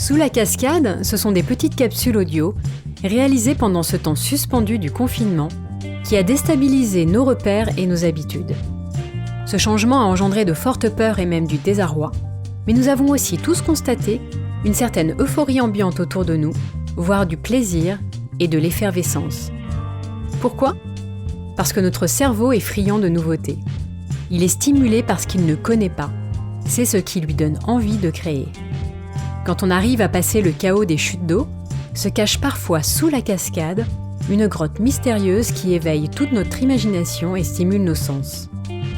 Sous la cascade, ce sont des petites capsules audio réalisées pendant ce temps suspendu du confinement qui a déstabilisé nos repères et nos habitudes. Ce changement a engendré de fortes peurs et même du désarroi, mais nous avons aussi tous constaté une certaine euphorie ambiante autour de nous, voire du plaisir et de l'effervescence. Pourquoi ? Parce que notre cerveau est friand de nouveautés. Il est stimulé par ce qu'il ne connaît pas. C'est ce qui lui donne envie de créer. Quand on arrive à passer le chaos des chutes d'eau, se cache parfois sous la cascade une grotte mystérieuse qui éveille toute notre imagination et stimule nos sens.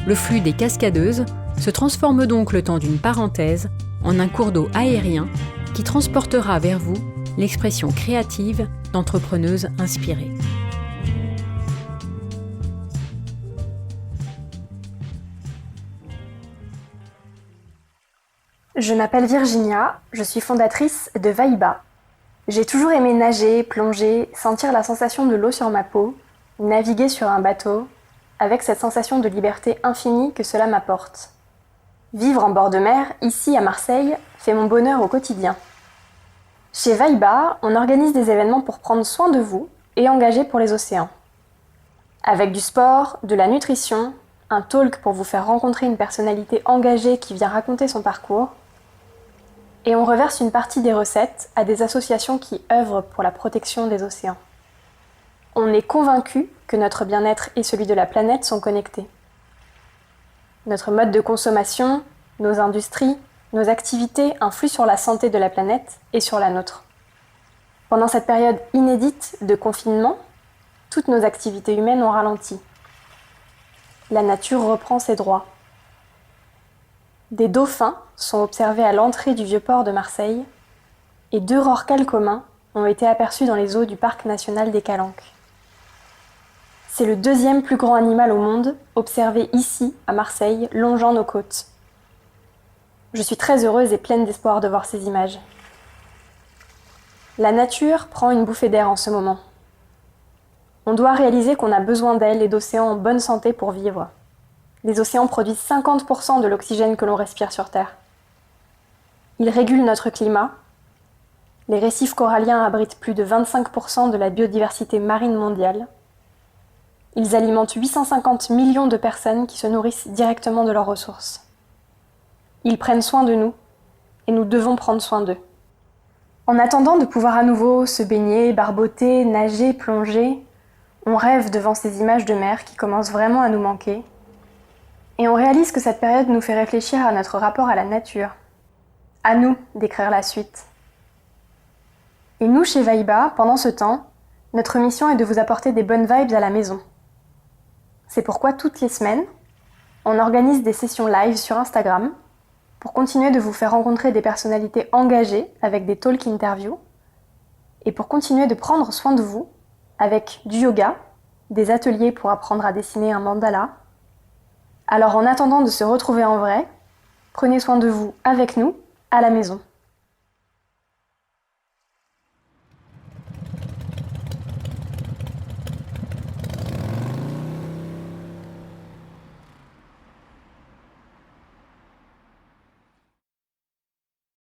Le flux des cascadeuses se transforme donc le temps d'une parenthèse en un cours d'eau aérien qui transportera vers vous l'expression créative d'entrepreneuses inspirées. Je m'appelle Virginia, je suis fondatrice de Vaiba. J'ai toujours aimé nager, plonger, sentir la sensation de l'eau sur ma peau, naviguer sur un bateau, avec cette sensation de liberté infinie que cela m'apporte. Vivre en bord de mer, ici à Marseille, fait mon bonheur au quotidien. Chez Vaiba, on organise des événements pour prendre soin de vous et engager pour les océans. Avec du sport, de la nutrition, un talk pour vous faire rencontrer une personnalité engagée qui vient raconter son parcours, et on reverse une partie des recettes à des associations qui œuvrent pour la protection des océans. On est convaincus que notre bien-être et celui de la planète sont connectés. Notre mode de consommation, nos industries, nos activités influent sur la santé de la planète et sur la nôtre. Pendant cette période inédite de confinement, toutes nos activités humaines ont ralenti. La nature reprend ses droits. Des dauphins sont observés à l'entrée du Vieux-Port de Marseille et 2 rorquals communs ont été aperçus dans les eaux du parc national des Calanques. C'est le 2e plus grand animal au monde observé ici, à Marseille, longeant nos côtes. Je suis très heureuse et pleine d'espoir de voir ces images. La nature prend une bouffée d'air en ce moment. On doit réaliser qu'on a besoin d'elle et d'océans en bonne santé pour vivre. Les océans produisent 50% de l'oxygène que l'on respire sur Terre. Ils régulent notre climat. Les récifs coralliens abritent plus de 25% de la biodiversité marine mondiale. Ils alimentent 850 millions de personnes qui se nourrissent directement de leurs ressources. Ils prennent soin de nous et nous devons prendre soin d'eux. En attendant de pouvoir à nouveau se baigner, barboter, nager, plonger, on rêve devant ces images de mer qui commencent vraiment à nous manquer. Et on réalise que cette période nous fait réfléchir à notre rapport à la nature. À nous d'écrire la suite. Et nous, chez Vaiba, pendant ce temps, notre mission est de vous apporter des bonnes vibes à la maison. C'est pourquoi toutes les semaines, on organise des sessions live sur Instagram pour continuer de vous faire rencontrer des personnalités engagées avec des talk interviews et pour continuer de prendre soin de vous avec du yoga, des ateliers pour apprendre à dessiner un mandala. Alors en attendant de se retrouver en vrai, prenez soin de vous avec nous à la maison.